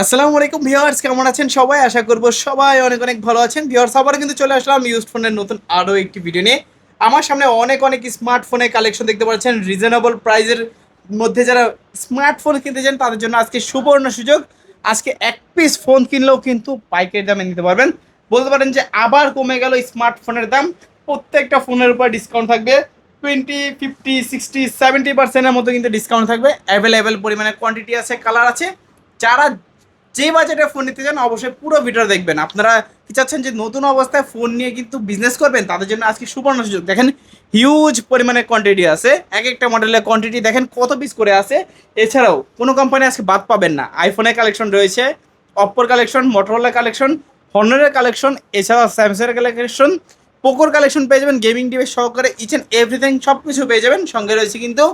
আসসালামু আলাইকুম ভিউয়ার্স, কেমন আছেন সবাই? আশা করব সবাই অনেক অনেক ভালো আছেন। ভিউয়ার্স, আবার কিন্তু চলে আসলাম ইউজড ফোনের নতুন আরও একটি ভিডিও নিয়ে। আমার সামনে অনেক অনেক স্মার্টফোনের কালেকশন দেখতে পাচ্ছেন। রিজনেবল প্রাইসের মধ্যে যারা স্মার্টফোন কিনতে চান তাদের জন্য আজকে সুবর্ণ সুযোগ। আজকে এক পিস ফোন কিনলেও কিন্তু পাইকারি দামে নিতে পারবেন। বলতে পারেন যে আবার কমে গেল স্মার্টফোনের দাম। প্রত্যেকটা ফোনের উপর ডিসকাউন্ট থাকবে 20, 50, 60, 70%-এর মতো কিন্তু ডিসকাউন্ট থাকবে। অ্যাভেলেবেল পরিমাণে কোয়ান্টিটি আছে, কালার আছে। যারা যে বাজেটে ফোন নিতে চান অবশ্যই পুরো ভিডিও দেখবেন। আপনারা কি চাচ্ছেন যে নতুন অবস্থায় ফোন নিয়ে কিন্তু বিজনেস করবেন, তাদের জন্য আজকে সুবর্ণ সুযোগ। দেখেন হিউজ পরিমাণে কোয়ান্টিটি আছে, এক একটা মডেলের কোয়ান্টিটি দেখেন কত পিস করে আছে। এছাড়াও কোনো কোম্পানি আজকে বাদ পাবেন না। আইফোনের কালেকশন রয়েছে, অপ্পোর কালেকশন, মোটরোলার কালেকশন, হর্নারের কালেকশন, এছাড়াও স্যামসাংয়ের কালেকশন, পোকোর কালেকশন পেয়ে যাবেন। গেমিং ডিভাইস সহকারে ইচ অ্যান্ড এভরিথিং সব কিছু পেয়ে যাবেন। সঙ্গে রয়েছে কিন্তু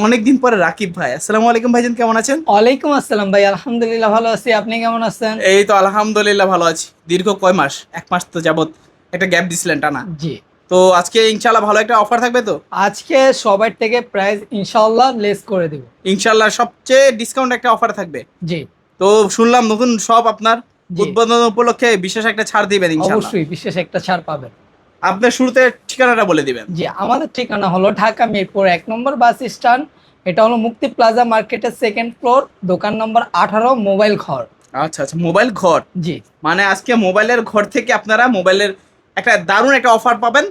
অনেকদিন পরে রাকিব ভাই। আসসালামু আলাইকুম ভাইজান, কেমন আছেন? ওয়ালাইকুম আসসালাম ভাই, আলহামদুলিল্লাহ ভালো আছি। আপনি কেমন আছেন? এই তো আলহামদুলিল্লাহ ভালো আছি। দীর্ঘ কয় মাস, এক মাস তো যাবত একটা গ্যাপ দিছিলেন টানা। জি, তো আজকে ইনশাল্লাহ ভালো একটা অফার থাকবে তো? আজকে সবার থেকে প্রাইস ইনশাআল্লাহ লেস করে দেব। ইনশাল্লাহ সবচেয়ে ডিসকাউন্ট একটা অফার থাকবে। জি তো শুনলাম নতুন সব আপনার জি, উদ্বোধন উপলক্ষে বিশেষ একটা ছাড় দিবেন ইনশাল্লাহ। অবশ্যই বিশেষ একটা ছাড় পাবেন। আপনার শুরুতে ঠিকানাটা বলে দিবেন। জি, আমাদের ঠিকানা হলো ঢাকা মিরপুর 1 নম্বর বাস স্ট্যান্ড। এটা হলো মুক্তি প্লাজা মার্কেটের সেকেন্ড ফ্লোর, দোকান নম্বর 18, মোবাইল ঘর। আচ্ছা আচ্ছা, মোবাইল ঘর। জি মানে আজকে মোবাইলের ঘর থেকে আপনারা মোবাইলের একটা দারুণ একটা অফার পাবেন।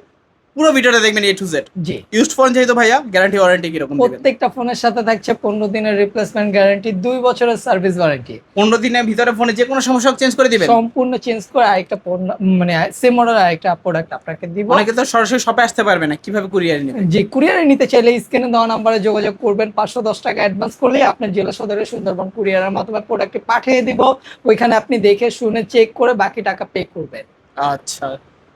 পুরো ভিডিওটা দেখবেন এ to Z. G, used phone যেহেতু ভাইয়া, গ্যারান্টি ওয়ারেন্টি কিরকম দিবেন? প্রত্যেকটা ফোনের সাথে থাকছে 15 দিনের রিপ্লেসমেন্ট গ্যারান্টি, 2 বছরের সার্ভিস ওয়ারেন্টি। 15 দিনের ভিতরে ফোনে যে কোনো সমস্যা চেঞ্জ করে দিবেন? সম্পূর্ণ চেঞ্জ করে আরেকটা মানে সেম মডেল আরেকটা প্রোডাক্ট আপনাকে দিব। অনেকে তো সরাসরি শপে আসতে পারবে না, কিভাবে কুরিয়ার নেবে? যে কুরিয়ারে নিতে চাইলে স্ক্রিনে দেওয়া নাম্বারে যোগাযোগ করবেন। 510 টাকা অ্যাডভান্স করলে আপনার জেলা সদরে সুন্দরবন কুরিয়ারের মাধ্যমে প্রোডাক্টটি পাঠিয়ে দিব। ওইখানে আপনি দেখে শুনে চেক করে বাকি টাকা পে করবেন। আচ্ছা,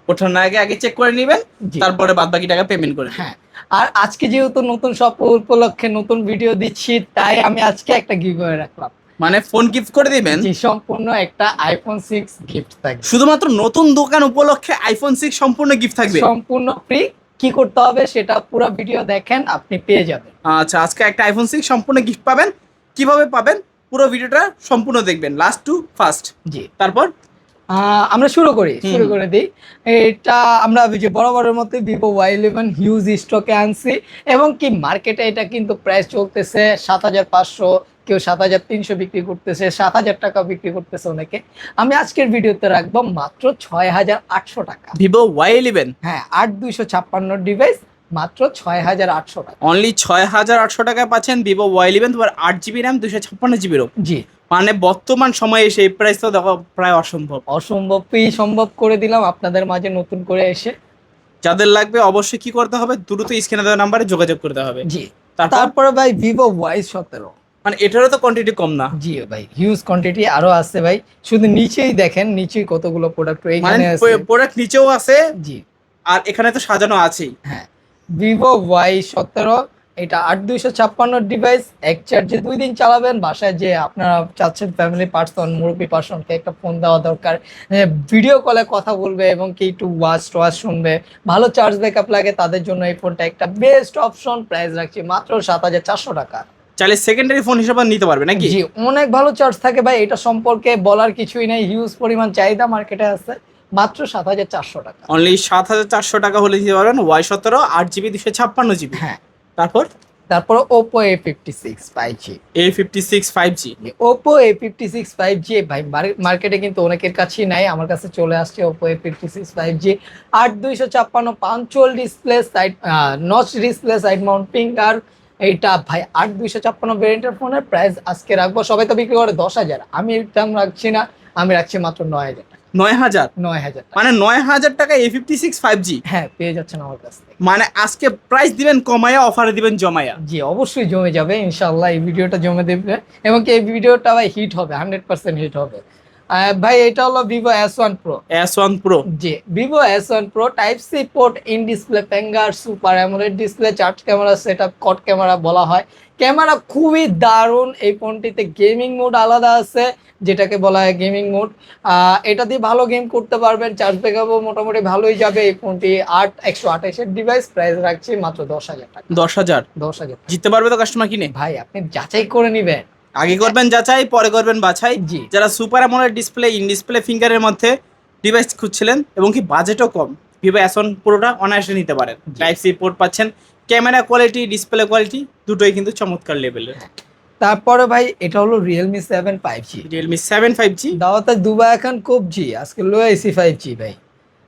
ওঠার আগে আগে চেক করে নেবেন, জি তারপরে বাদ বাকি টাকা পেমেন্ট করে দিবেন। হ্যাঁ, আর আজকে যেহেতু নতুন সব উপলক্ষে নতুন ভিডিও দিচ্ছি, তাই আমি আজকে একটা গিভঅ্যাওয়ে রাখলাম। মানে ফোন গিফট করে দিবেন? জি, সম্পূর্ণ একটা আইফোন 6 গিফট থাকবে। শুধুমাত্র নতুন দোকান উপলক্ষে আইফোন 6 সম্পূর্ণ গিফট থাকবে? সম্পূর্ণ ফ্রি। কি করতে হবে সেটা পুরো ভিডিও দেখেন, আপনি পেয়ে যাবেন। আচ্ছা, আজকে একটা আইফোন 6 সম্পূর্ণ গিফট পাবেন। কিভাবে পাবেন পুরো ভিডিওটা সম্পূর্ণ দেখবেন, লাস্ট টু ফার্স্ট। জি, তারপর আমরা শুরু হুম। করে দিই। এটা আমরা ওই যে বরাবরের মতো ভিভো Y11 হিউজ স্টকে আনছি, এবং কি মার্কেটে এটা কিন্তু প্রাইস চলতেছে 7,500, কেউ 7,300 বিক্রি করতেছে, 7,000 টাকা বিক্রি করতেছে অনেকে। আমি আজকের ভিডিওতে রাখবো মাত্র 6,800 টাকা। ভিভো Y11 হ্যাঁ, 8,256 ডিভাইস, মাত্র 6,800 টাকা। অনলি 6,800 টাকায় পাচ্ছেন ভিভো Y11। তোমার 8 জিবি র্যাম, 256 জিবি রোম। জি, মানে বর্তমান সময়ে এসে এই প্রাইস তো দেখো প্রায় অসম্ভব। অসম্ভবই সম্ভব করে দিলাম আপনাদের মাঝে নতুন করে এসে। যাদের লাগবে অবশ্যই কি করতে হবে, দ্রুত স্ক্রিনে দেওয়া নাম্বারে যোগাযোগ করতে হবে। জি, তারপর তারপরে ভাই ভিভো Y17। মানে এটারও তো কোয়ান্টিটি কম না? জি ভাই, হিউজ কোয়ান্টিটি আরো আছে ভাই। শুধু নিচেই দেখেন, নিচেই কতগুলো প্রোডাক্ট মানে এইখানে আছে। প্রোডাক্ট নিচেও আছে জি আর এখানে তো সাজানো আছেই। হ্যাঁ, ভিভো Y17, এটা 8,256 ডিভাইস। এক চার্জে 2 দিন চালাবেন। বাসায় যে আপনারা চাচ্ছেন ফ্যামিলি পার্সন, মুরব্বী পার্সনকে একটা ফোন দেওয়া দরকার, ভিডিও কলে কথা বলবে এবং কি একটু ওয়াচ শুনবে, ভালো চার্জ ব্যাকআপ লাগে, তাদের জন্য এই ফোনটা একটা বেস্ট অপশন। প্রাইস রাখছি মাত্র 7,400 টাকা। চাইলে সেকেন্ডারি ফোন হিসেবে নিতে পারবে নাকি? জি, অনেক ভালো চার্জ থাকে ভাই, এটা সম্পর্কে বলার কিছুই নেই। হিউজ পরিমাণ চাহিদা মার্কেটে আছে। মাত্র 7,400 টাকা। অনলি 7,400 টাকা হলে দিতে পারবেন Y17, 8 জিবি, 256 জিবি। হ্যাঁ, তারপর তারপর Oppo A56 5G। A56 5G। Oppo A56 5G ভাই মার্কেটে কিন্তু অনেকের কাছেই নাই, আমার কাছে চলে আসছে Oppo A56 5G। 8,256 punctual display, side notch display, side mount finger. এইটা ভাই 8,256 ভেরিয়েন্টের ফোনের প্রাইস আজকে রাখবো। সবাই তো বিক্রি করে 10,000, আমি দাম রাখছি না, আমি রাখছি মাত্র 9,000 টাকা। 9,000? 9,000 টাকা। মানে 9,000 টাকা A56 5G? হ্যাঁ, পেয়ে যাচ্ছেন আমার কাছ থেকে। মানে আজকে প্রাইস দিবেন কমায়া, অফারে দিবেন জমায়া? জি, অবশ্যই জমে যাবে ইনশাআল্লাহ। এই ভিডিওটা জমে দেবে, এবং কি এই ভিডিওটা ভাই হিট হবে, 100% হিট হবে। ভাই এটা হলো Vivo S1 Pro। S1 Pro। জি, Vivo S1 Pro type C port, in display finger, super AMOLED display, charge camera setup, cut camera বলা হয়। ক্যামেরা খুবই দারুণ। এই ফোনটিতে গেমিং মোড আলাদা আছে, যেটাকে বলা হয় গেমিং মোড। এটা দিয়ে ভালো গেম করতে পারবেন। চার্জ ব্যাকআপও মোটামুটি ভালোই যাবে। এই ফোনটি 128 ডিভাইস। প্রাইস রাখছি মাত্র 10,000 টাকা। 10,000? 10,000 জিততে পারবে তো কাস্টমার কিনে? ভাই আপনি যাচাই করে নিবেন। আগে করবেন যাচাই, পরে করবেন বাছাই। জি যারা super AMOLED display, in display ফিঙ্গারের মধ্যে ডিভাইস খুঁজছিলেন এবং কি বাজেটও কম, ভিভো S1 পুরোটা অনায়াসে নিতে পারেন। জি। টাইপ সি পোর্ট পাচ্ছেন, ক্যামেরা কোয়ালিটি, ডিসপ্লে কোয়ালিটি দুটোই কিন্তু চমৎকার লেভেলের। তারপরে ভাই এটা হলো রিয়েলমি 7 5G। Realme 7 5G। দাওয়াতে দুবাই এখন খুব জি, আজকে লো আইসি 5G ভাই।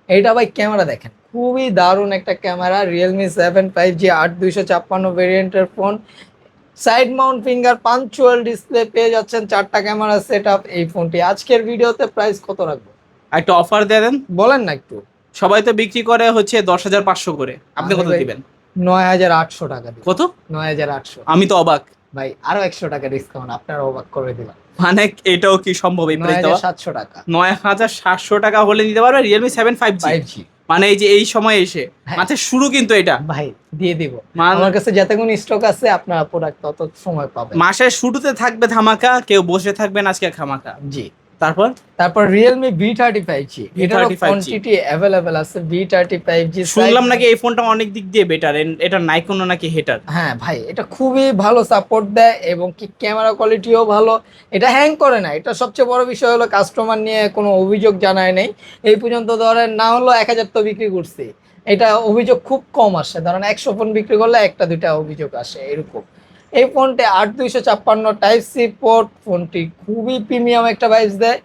এইটা ভাই ক্যামেরা দেখেন, খুবই দারুণ একটা ক্যামেরা। রিয়েলমি 7 5G 8256 ভেরিয়েন্টের ফোন। সাইড মাউন্ট ফিঙ্গার পাঞ্চুয়াল ডিসপ্লে পেয়ে যাচ্ছেন, 4টা ক্যামেরা সেটআপ। এই ফোনটি আজকের ভিডিওতে প্রাইস কত রাখবো? আর একটা অফার দিয়ে দেন। বলেন না একটু। সবাই তো বিক্রি করে হচ্ছে 10,500 করে, আপনি আমি কত ভাই দিবেন? 9800 টাকা দিই। কত? 9800। আমি তো অবাক। ভাই আরো 100 টাকা ডিসকাউন্ট, আপনারা অবাক করে দিলাম। মানে এটাও কি সম্ভব এই প্রাইস দেওয়া? 9700 টাকা 9,700 টাকা হলে নিতে পারবে রিয়েলমি 7 5G। 5G। মানে এই যে এই সময় এসে হ্যাঁ। মাত্র শুরু কিন্তু এটা। ভাই দিয়ে দিব, মানে- আমার কাছে যতক্ষণ স্টক আছে আপনারা প্রোডাক্ট তত সময় পাবেন। মাসের শুরুতে থাকবে ধামাকা, কেউ বসে থাকবেন আজকে খামাকা। জি। তারপর রিয়েলমি V35G, এটার V35G কোয়ান্টিটি अवेलेबल আছে। V35G শুনলাম নাকি এই ফোনটা অনেক দিক দিয়ে বেটার, এটা নাই কোনো নাকি হেটার। হ্যাঁ ভাই, এটা খুবই ভালো সাপোর্ট দেয় এবং কি ক্যামেরা কোয়ালিটিও ভালো। এটা হ্যাং করে না, এটা সবচেয়ে বড় বিষয় হলো কাস্টমার নিয়ে কোনো অভিযোগ জানায় নেই এই পর্যন্ত। ধরেন না হলো 1000 তো বিক্রি করছি, এটা অভিযোগ খুব কম আসে। ধরেন 100 ফোন বিক্রি করলে একটা দুইটা অভিযোগ আসে এরকম। এই ফোনটি 8256 টাইপ সি পোর্ট, ফোনটি খুবই প্রিমিয়াম একটা ভাইবস দেয়।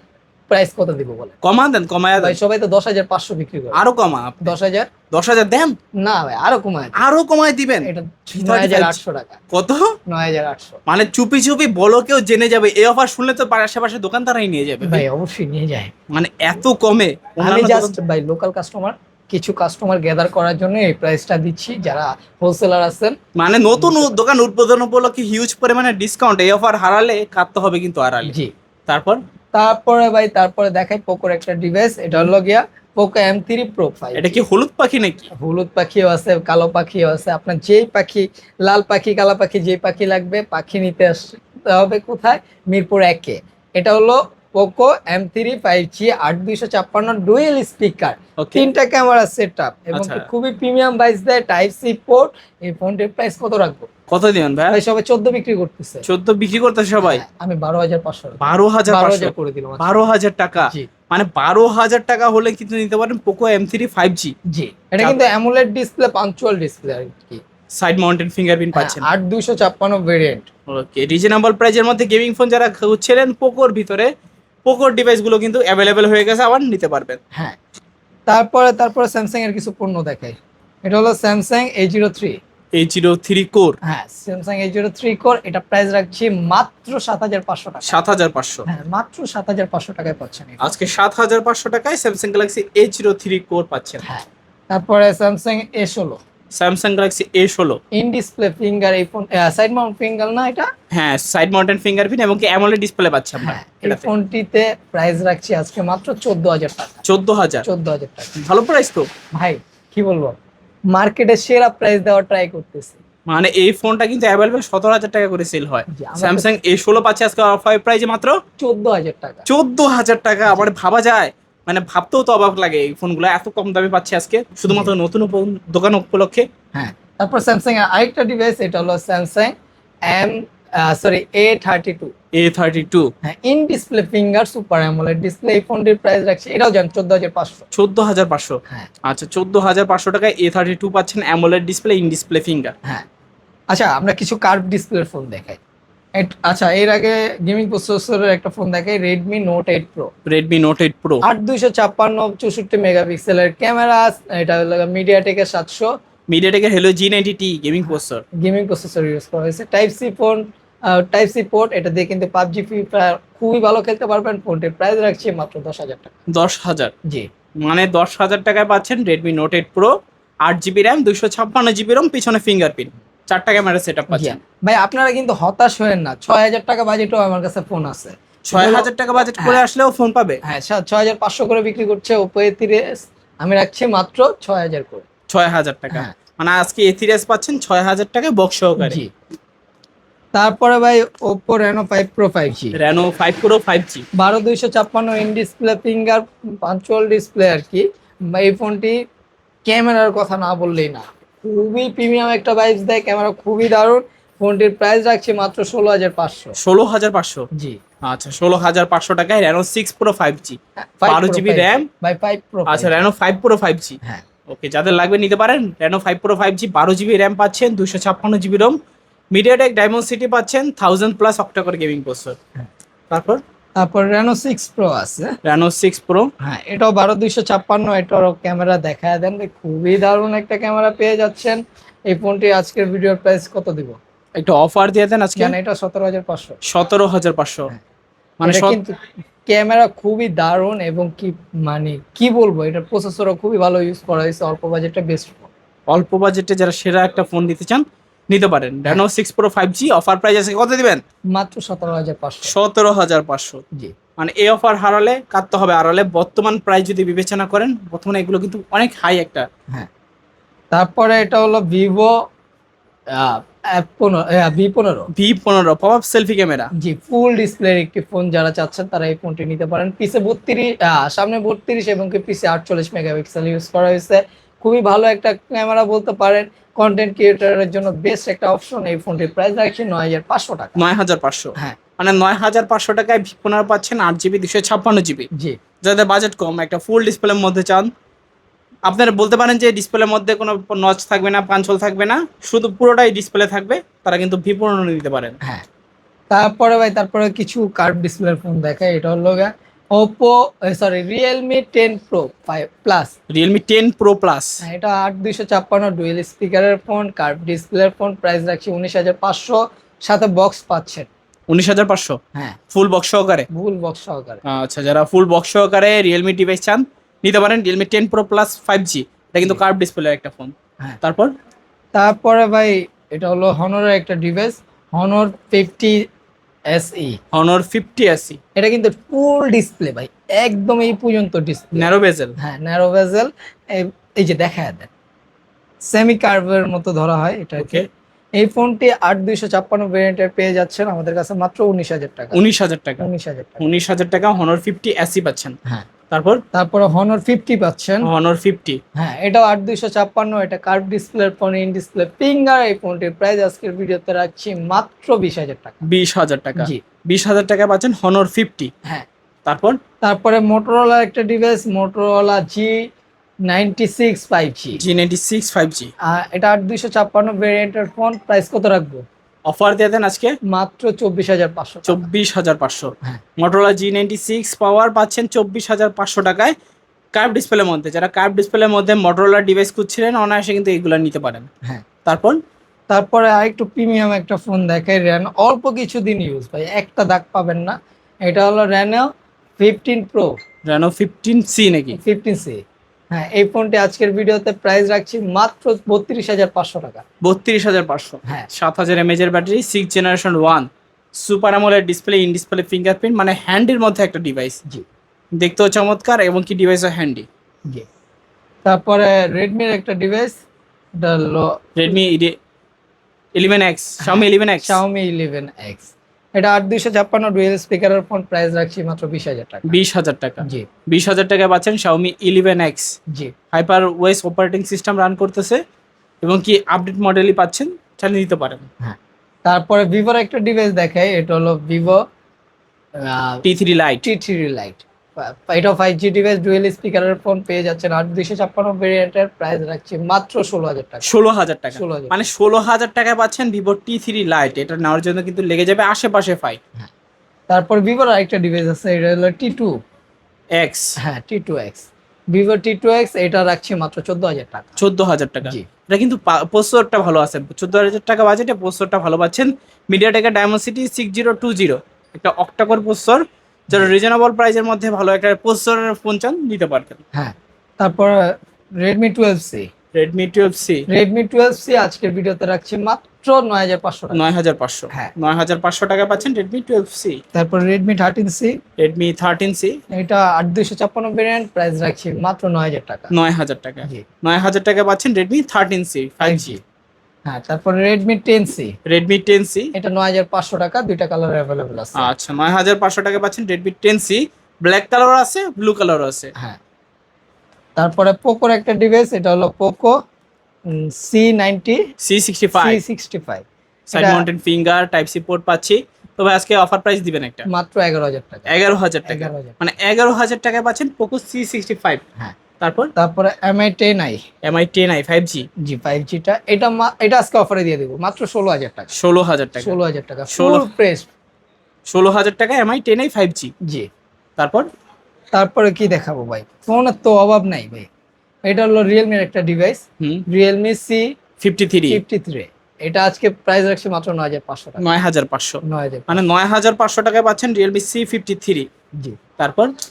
প্রাইস কত দিব বলে? কমা দেন, কমায়া ভাই দেন। সবাই তো 10,500 বিক্রি করে। আরো কমা। 10,000? 10,000 দেন। না ভাই আরো কমায় দেন। আরো কমায় দিবেন। এটা 9,800 টাকা। কত? 9,800। মানে চুপি চুপি বলো, কেউ জেনে যাবে। এই অফার শুনলে তো আশেপাশে দোকানদারাই নিয়ে যাবে। ভাই অবশ্যই নিয়ে যায়। মানে এত কমে আমি অন্যান্য জাস্ট ভাই লোকাল কাস্টমার, কিছু কাস্টমার গ্যাদার করার জন্য এই প্রাইসটা দিচ্ছি। যারা হোলসেলার আছেন, মানে নতুন দোকান উদ্বোধন উপলক্ষে হিউজ পরিমাণে ডিসকাউন্ট। এই অফার হারালে কাটতে হবে কিন্তু হারালে। জি। তারপর ভাই তারপরে দেখাই পোকোর একটা ডিভাইস। এটা হলো গিয়া পোকো M3 Pro 5। এটা কি হলুদ পাখি নাকি? হলুদ পাখিও আছে, কালো পাখিও আছে। আপনার যেই পাখি, লাল পাখি, কালো পাখি, যেই পাখি লাগবে, পাখি নিতে আসতে হবে কোথায়? মিরপুর 1-এ। এটা হলো Poco M3 5G 8256 dual speaker, ওকে। 3টা ক্যামেরা সেটআপ এবং আচ্ছা। খুবই প্রিমিয়াম ভাইস দেয়, টাইপ সি পোর্ট। এই ফোনটির প্রাইস কত রাখবো? কত দিবেন ভাই? ভাই সবাই 14 বিক্রি করতেছে। 14 বিক্রি করতে সবাই? হ্যাঁ, আমি 12,500 12,500 করে দিলাম। 12,000 টাকা। জি মানে 12,000 টাকা হলে কিন্তু নিতে পারেন পোকো M3 5G। জি। এটা কিন্তু অ্যামোলেড ডিসপ্লে, পাঞ্চুয়াল ডিসপ্লে আর কি। সাইড মাউন্টেন ফিঙ্গারপ্রিন্ট পাচ্ছেন। 8256 ভেরিয়েন্ট। ওকে, রিজনেবল প্রাইজের মধ্যে গেমিং ফোন যারা খুঁজছিলেন পোকোর ভিতরে, পোকোর ডিভাইসগুলো কিন্তু অ্যাভেলেবেল হয়ে গেছে, আবার নিতে পারবেন। হ্যাঁ। তারপরে স্যামসাং এর কিছু পণ্য দেখাই। এটা হলো স্যামসাং A03। A03 core. হ্যাঁ, স্যামসাং A03 কোর। এটা প্রাইস রাখছি মাত্র 7,500 টাকা। 7,500। হ্যাঁ, মাত্র 7,500 টাকায় পাচ্ছেন এটা। আজকে 7,500 টাকায় স্যামসাং গ্যালাক্সি A03 কোর পাচ্ছেন। হ্যাঁ। তারপরে Samsung A16। Samsung Galaxy A16 in display finger. এই ফোন সাইড মাউন্ট ফিঙ্গার না এটা? হ্যাঁ, সাইড মাউন্টেন ফিঙ্গারপ্রিন্ট এবং কি অ্যামোলেড ডিসপ্লে পাচ্ছেন আমরা হ্যাঁ, এই এটাতে। ফোনটিতে প্রাইস রাখছি আজকে মাত্র 14,000 টাকা। 14,000। 14,000 টাকা। ভালো প্রাইস তো ভাই কি বলবো, মার্কেটে সেরা প্রাইস দেওয়ার ট্রাই করতেছি। মানে এই ফোনটা কিন্তু অ্যাভেলেবেল 17,000 টাকা করে সেল হয়। জি, আমার স্যামসাং A16 পাচ্ছে আজকে অফার প্রাইসে মাত্র 14,000 টাকা। 14,000 টাকা। আবার ভাবা যায়, মানে ভাবতেও তো অবাক লাগে এই ফোনগুলো এত কম দামে পাচ্ছে আজকে শুধুমাত্র নতুন দোকান উপলক্ষে। হ্যাঁ। তারপর স্যামসাং এর আরেকটা ডিভাইস, এটা হলো স্যামসাং A32। A32। হ্যাঁ, in display finger super AMOLED display. এই ফোনটির প্রাইস রাখছি, এটাও জান 14,500। 14,500। হ্যাঁ আচ্ছা, 14,500 টাকায় A32 পাচ্ছেন AMOLED display, in display finger. হ্যাঁ। আচ্ছা, আমরা কিছু কার্ভ ডিসপ্লের ফোন দেখাই। আচ্ছা, এর আগে গেমিং প্রসেসরের একটা ফোন দেখাই, Redmi Note 8 Pro। Redmi Note 8 Pro 8256 64 মেগাপিক্সেলের ক্যামেরা। এটা হলো মিডিয়াটেকের 700 মিডিয়াটেকের Helio G90T gaming processor. Gaming processor use করা হয়েছে। Type C port. এটা দিয়ে কিন্তু পাবজি, ফ্রি ফায়ার খুবই ভালো খেলতে পারবেন। ফোনটির প্রাইস রাখছি মাত্র 10,000 টাকা। 10,000। জি। মানে 10,000 টাকায় পাচ্ছেন Redmi Note 8 Pro, 8GB RAM, 256GB ROM, পিছনে ফিঙ্গারপ্রিন্ট, 4টা ক্যামেরা সেটআপ পাচ্ছেন। ভাই আপনারা কিন্তু হতাশ হয়েন না, 6,000 টাকা বাজেটও আমার কাছে ফোন আছে। 6,000 টাকা বাজেট করে আসলেও ফোন পাবে। হ্যাঁ, 6,500 করে বিক্রি করছে Oppo A30s, আমি রাখছি মাত্র 6,000 করে। 6,000 টাকা। হ্যাঁ। মানে আজকে A30s পাচ্ছেন 6,000 টাকায় বক্স সহকারে। জি। তারপরে ভাই Oppo Reno 5 Pro 5G। Reno 5 Pro 5G 12,256 in display finger পাঞ্চুয়াল ডিসপ্লে আর কি। এই ফোনটি ক্যামেরার কথা না বললেই না, খুবই প্রিমিয়াম একটা ভাইবস দেয়, ক্যামেরা খুবই দারুণ। ফোনটির প্রাইস রাখছি মাত্র 16,500। 16,500। জি, আচ্ছা 16,500 টাকায় Reno 6 Pro 5G 12 GB RAM। বাই 5 প্রো। আচ্ছা Reno 5 Pro 5G। হ্যাঁ, ওকে, যাদের লাগবে নিতে পারেন। Reno 5 Pro 5G 12 GB RAM পাচ্ছেন, 256 GB ROM, MediaTek Dimensity পাচ্ছেন, 1000+ অক্টা-কোর গেমিং প্রসেসর। হ্যাঁ। তারপর Reno 6 Pro আছে। Reno 6 Pro। হ্যাঁ, এটাও 12256, এটারও ক্যামেরা দেখায় দেন ভাই, খুবই দারুণ একটা ক্যামেরা পেয়ে যাচ্ছেন। এই ফোনটি আজকের ভিডিওর প্রাইস কত দিব? একটু অফার দিয়ে দেন আজকে। জানেন এটা 17,500। 17,500। হ্যাঁ। মানে এটা কিন্তু ক্যামেরা খুবই দারুণ এবং কি মানে কি বলবো, এটা প্রসেসরও খুবই ভালো ইউজ করা হয়েছে, অল্প বাজেটটা বেস্ট ফোন। অল্প বাজেটে যারা সেরা একটা ফোন নিতে চান নিতে পারেন। Reno 6 Pro 5G offer price আছে কত দিবেন? মাত্র 17,500। 17,500। জি, মানে এই অফার হারালে কাটতে হবে আড়ালে। বর্তমান প্রাইস যদি বিবেচনা করেন, বর্তমানে এগুলো কিন্তু অনেক হাই একটা। হ্যাঁ। তারপরে এটা হলো Vivo V15। V15 pop up selfie camera. জি, ফুল ডিসপ্লের একটি ফোন, যারা চাচ্ছেন তারা এই ফোনটি নিতে পারেন। পিছে 32, সামনে 32 এবং কি পিছে 48 মেগাপিক্সেল ইউজ করা হয়েছে। খুবই ভালো একটা ক্যামেরা বলতে পারেন, কন্টেন্ট ক্রিয়েটরের জন্য বেস্ট একটা অপশন। এই ফোনটির প্রাইস রাখছি 9,500 টাকা। 9,500। হ্যাঁ, মানে 9,500 টাকায় V15 পাচ্ছেন 8GB 256GB। জি, যাদের বাজেট কম, একটা ফুল ডিসপ্লের মধ্যে চান, আপনারা বলতে পারেন যে ডিসপ্লের মধ্যে কোনো নচ থাকবে না, পাঞ্চল থাকবে না, শুধু পুরোটাই ডিসপ্লে থাকবে, তারা কিন্তু V15 নিতে পারেন। হ্যাঁ। তারপরে কিছু কার্ভ ডিসপ্লের ফোন দেখায়। এটা হলো Realme 10 Pro 5 Plus। Realme 10 Pro Plus। এটা 8256 ডুয়েল স্পিকারের ফোন, কার্ভ ডিসপ্লের ফোন, প্রাইস রাখছি 19,500, সাথে বক্স পাচ্ছেন। 19,500 হ্যাঁ, ফুল বক্স সহকারে। ফুল বক্স সহকারে। আচ্ছা, যারা ফুল বক্স সহকারে রিয়েলমি ডিভাইস চান নিতে পারেন Realme 10 Pro Plus 5G। এটা কিন্তু কার্ভ ডিসপ্লের একটা ফোন। হ্যাঁ। তারপরে ভাই এটা হলো হনরের একটা device, Honor 50 SE। Honor 50 SE। এটা কিন্তু ফুল ডিসপ্লে ভাই, একদম এই পর্যন্ত ডিসপ্লে, ন্যারো বেজেল। হ্যাঁ ন্যারো বেজেল। এই যে দেখায় দেন, সেমি কার্ভের মতো ধরা হয় এটাকে। এই ফোনটি 8256 ভেরিয়েন্টের পেয়ে যাচ্ছেন আমাদের কাছে মাত্র 19,000 টাকা। 19,000 টাকা। 19,000 টাকা। 19,000 টাকা Honor 50 SE পাচ্ছেন। হ্যাঁ। তারপরে Honor 50 পাচ্ছেন। Honor 50। হ্যাঁ, এটাও 8256, এটা কার্ভ ডিসপ্লের ফোন, ইন ডিসপ্লে ফিঙ্গার। এই ফোনটির প্রাইস আজকের ভিডিওতে রাখছি মাত্র 20,000 টাকা। 20,000 টাকা। জি, 20,000 টাকা পাচ্ছেন Honor 50। হ্যাঁ। তারপরে মোটরোলা একটা device, Motorola G96 5G। G96 5G। এটা 8256 ভেরিয়েন্টের ফোন, প্রাইস কত রাখবো? অফার দিয়ে দেন আজকে মাত্র 24,500। 24,500। হ্যাঁ। Motorola G96 পাওয়ার পাচ্ছেন 24,500 টাকায় কার্ভ ডিসপ্লের মধ্যে। যারা কার্ভ ডিসপ্লের মধ্যে Motorola ডিভাইস খুঁজছিলেন অনায়াসে কিন্তু এগুলো নিতে পারেন। হ্যাঁ। তারপরে আরেকটু প্রিমিয়াম একটা ফোন দেখাই, র্যান অল্প কিছুদিন ইউজ ভাই, একটা দাগ পাবেন না। এটা হলো Reno 15 Pro। Reno 15C নাকি? 15C। হ্যাঁ, এই ফোনটি আজকের ভিডিওতে প্রাইস রাখছি মাত্র 32,500 টাকা। 32,500। হ্যাঁ। 7,000 mAh battery, 6 generation 1 super AMOLED display, in display fingerprint, মানে হ্যান্ডির মধ্যে একটা ডিভাইস। জি, দেখতেও চমৎকার এবং কি ডিভাইসও হ্যান্ডি। জি। তারপরে রেডমির একটা ডিভাইস, এটা হলো Redmi 11X, Xiaomi 11X। Xiaomi 11X। এটা 8256 ডুয়েল স্পিকারের ফোন, প্রাইস রাখছি মাত্র 20,000 টাকা। 20,000 টাকা। জি, 20,000 টাকায় পাচ্ছেন Xiaomi 11X। জি। হাইপার ওয়েস অপারেটিং সিস্টেম রান করতেছে এবং কি আপডেট মডেলই পাচ্ছেন, চালিয়ে নিতে পারেন। হ্যাঁ। তারপরে ভিভোর একটা ডিভাইস দেখাই, এটা হলো Vivo T3 Lite। T3 Lite। এটা 5G ডিভাইস, ডুয়েল স্পিকারের ফোন, পেয়ে যাচ্ছেন 8256 ভেরিয়েন্টের, প্রাইস রাখছি মাত্র 16,000 টাকা। 16,000 টাকা। 16,000। মানে 16,000 টাকায় পাচ্ছেন ভিভো T3 Lite। এটা নেওয়ার জন্য কিন্তু লেগে যাবে আশেপাশে ফাই। তারপর ভিভোর আরেকটা ডিভাইস আছে, এটা হলো T2 X। হ্যাঁ, T2X। ভিভো T2X, এটা রাখছি মাত্র 14,000 টাকা। 14,000 টাকা। জি। এটা কিন্তু প্রসেসরটা ভালো আছে। 14,000 টাকা বাজেটে প্রসেসরটা ভালো পাচ্ছেন। MediaTek Dimensity 6020, একটা অক্টা-কোর প্রসেসর। যারা রিজনেবল প্রাইসের মধ্যে ভালো একটা প্রসেসরের ফোন চান নিতে পারতেন। হ্যাঁ। তারপর Redmi 12C। Redmi 12C। Redmi 12C আজকের ভিডিওতে রাখছি মাত্র 9,500 টাকা। 9,500। হ্যাঁ। 9,500 টাকা পাচ্ছেন Redmi 12C। তারপর Redmi 13C। Redmi 13C। এটা 8256 ভেরিয়েন্ট, প্রাইস রাখছি মাত্র 9,000 টাকা। 9,000 টাকা। জি। 9,000 টাকা পাচ্ছেন Redmi 13C 5G। হ্যাঁ, তারপর Redmi 10C। Redmi 10C। এটা 9,500 টাকা, দুইটা কালার अवेलेबल আছে। আচ্ছা, 9,500 টাকা পাচ্ছেন Redmi 10C। ব্ল্যাক কালারও আছে, ব্লু কালারও আছে। হ্যাঁ। তারপরে পোকোর একটা ডিভাইস, এটা হলো Poco C65। Side mounted finger, type C port পাচ্ছি। তবে আজকে অফার প্রাইস দিবেন একটা মাত্র 11,000 টাকা। 11,000 টাকা, 11,000 মানে 11,000 টাকায় পাচ্ছেন পোকো C65। হ্যাঁ, তারপর তারপরে MI 10i। MI 10i 5G, জি 5G টা এটা আজকে অফারে দিয়ে দেবো মাত্র 16,000 টাকা। 16,000 টাকা, 16,000 টাকা 16 ফুল প্রেস। 16,000 টাকা MI 10i 5G। জি, তারপর তারপরে কি দেখাবো ভাই, ফোনের তো অভাব নাই ভাই। এটা হলো রিয়েলমির একটা ডিভাইস, রিয়েলমি C53, C53। এটা আজকে প্রাইস রাখছি মাত্র 9,500 টাকা। 9,500, 9,000, মানে 9,500 টাকায় পাচ্ছেন রিয়েলমি C53। জি।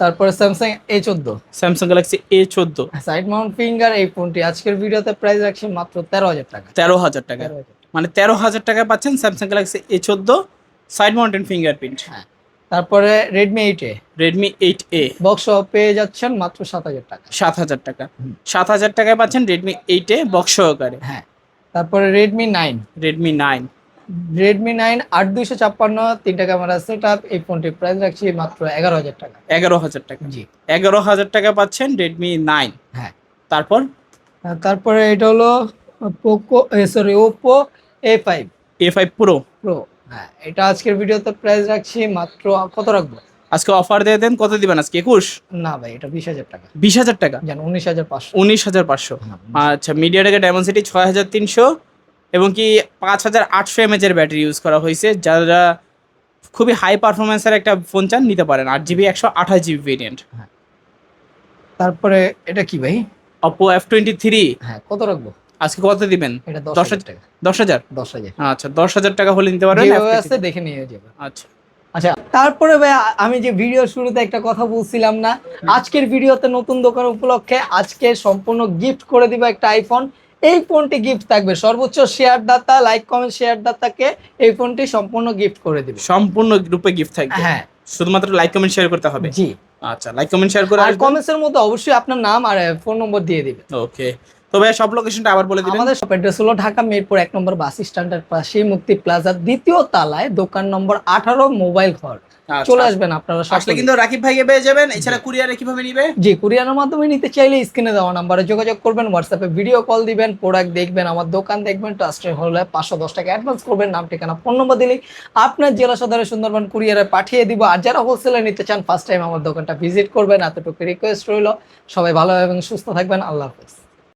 তারপরে Samsung A14, Samsung Galaxy A14, side mount finger. এই ফোনটি আজকের ভিডিওতে প্রাইস রাখছি মাত্র 13,000 টাকা। 13,000 টাকা, 13,000। মানে 13,000 টাকায় পাচ্ছেন Samsung Galaxy A14 side mountain fingerprint. হ্যাঁ, তারপরে Redmi 8A Redmi 8A box পেয়ে যাচ্ছেন মাত্র 7,000 টাকা। 7,000 টাকা, 7,000 টাকায় পাচ্ছেন রেডমি 8A বক্স সহকারে। হ্যাঁ, তারপরে রেডমি 9, রেডমি 9 8256 3টা ক্যামেরা সেট আপ। এই ফোনটির প্রাইস রাখছি মাত্র 11,000 টাকা। 11,000 টাকা, জি। 11,000 টাকা পাচ্ছেন রেডমি 9। হ্যাঁ, তারপর তারপরে এটা হলো Oppo A5 A5 pro. Pro. হ্যাঁ, এটা আজকের ভিডিওতে প্রাইস রাখছি মাত্র, কত রাখবো আজকে অফার দিয়ে দেন, কত দিবেন আজকে? 21? না ভাই, এটা 20,000 টাকা। 20,000 টাকা, জান 19,500। 19,500। আচ্ছা, মিডিয়াটেক ডায়মন্ডসিটি 6,300 এবং কি 5,800 mAh এর ব্যাটারি ইউজ করা হয়েছে। যারা খুবই হাই পারফরমেন্সের একটা ফোন চান নিতে পারেন, 8GB 128GB ভেরিয়েন্ট। তারপরে এটা কি ভাই? Oppo F23। হ্যাঁ, কত রাখবো আজকে কত দিবেন? এটা? 10,000 টাকা। 10,000? 10,000 আচ্ছা, 10,000 টাকা হলে নিতে পারবেন। যেভাবে আছে দেখে নিয়ে যাবে। আচ্ছা, আচ্ছা, তারপরে ভাই আমি যে ভিডিও শুরুতে একটা কথা বলছিলাম না, আজকের ভিডিওতে নতুন দোকান উপলক্ষে আজকে সম্পূর্ণ গিফট করে দিব একটা আইফোন। এই ফোনটি গিফট থাকবে সর্বোচ্চ শেয়ার দাতা, লাইক কমেন্ট শেয়ার দাতাকে এই ফোনটি সম্পূর্ণ গিফট করে দিবে। সম্পূর্ণ গ্রুপে গিফট থাকবে। হ্যাঁ, শুধুমাত্র লাইক কমেন্ট শেয়ার করতে হবে। জি। আচ্ছা, লাইক কমেন্ট শেয়ার করে আর কমেন্টসের মধ্যে অবশ্যই আপনার নাম আর ফোন নম্বর দিয়ে দিবেন। ওকে, তো ভাই সব লোকেশনটা আবার বলে দিবেন। আমাদের শপ অ্যাড্রেস হলো ঢাকা মিরপুর 1 নম্বর বাস স্ট্যান্ডের পাশেই মুক্তি প্লাজার 2য় তলায় দোকান নম্বর 18 মোবাইল ঘর। চলে আসবেন আপনারা আসলে কিন্তু রাকিব ভাইকে পেয়ে যাবেন। এছাড়া কুরিয়ারে কিভাবে নিবে? জি, কুরিয়ারের মাধ্যমে নিতে চাইলে স্ক্রিনে দেওয়া নাম্বারে যোগাযোগ করবেন, হোয়াটসঅ্যাপে ভিডিও কল দিবেন, প্রোডাক্ট দেখবেন, আমার দোকান দেখবেন, ট্রাস্টেড হলে 510 টাকা অ্যাডভান্স করবেন, নাম ঠিকানা ফোন নম্বর দিলেই আপনার জেলা সদরে সুন্দরবন কুরিয়ারে পাঠিয়ে দিব। আর যারা হোলসেলে নিতে চান ফার্স্ট টাইম আমার দোকানটা ভিজিট করবেন, এতটুকু রিকোয়েস্ট রইল। সবাই ভালো এবং সুস্থ থাকবেন। আল্লাহ হাফেজ।